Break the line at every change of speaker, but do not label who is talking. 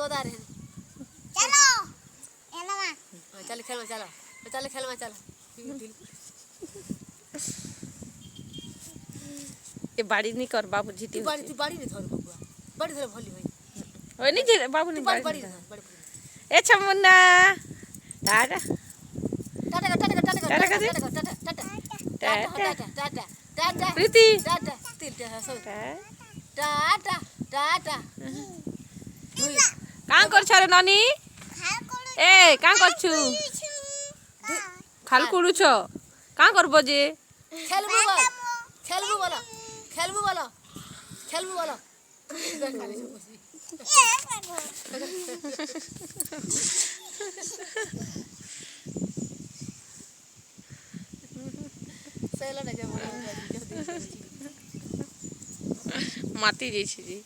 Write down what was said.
बता रहे
चलो
चल खेल में चलो चल खेल में चलो
ये बाड़ी नहीं कर बाबू जीती
तू बाड़ी नहीं धर बबुआ बाड़ी धर भली होई
ओए नहीं जी बाबू नहीं
बाड़ी
ए छमुन्ना टाटा
टाटा
प्रीति
टाटा
कां कर छरे नानी ए कां कर छु खाल कुडू छ कां करबो जे
खेलबू बोलो
माती जे छी जी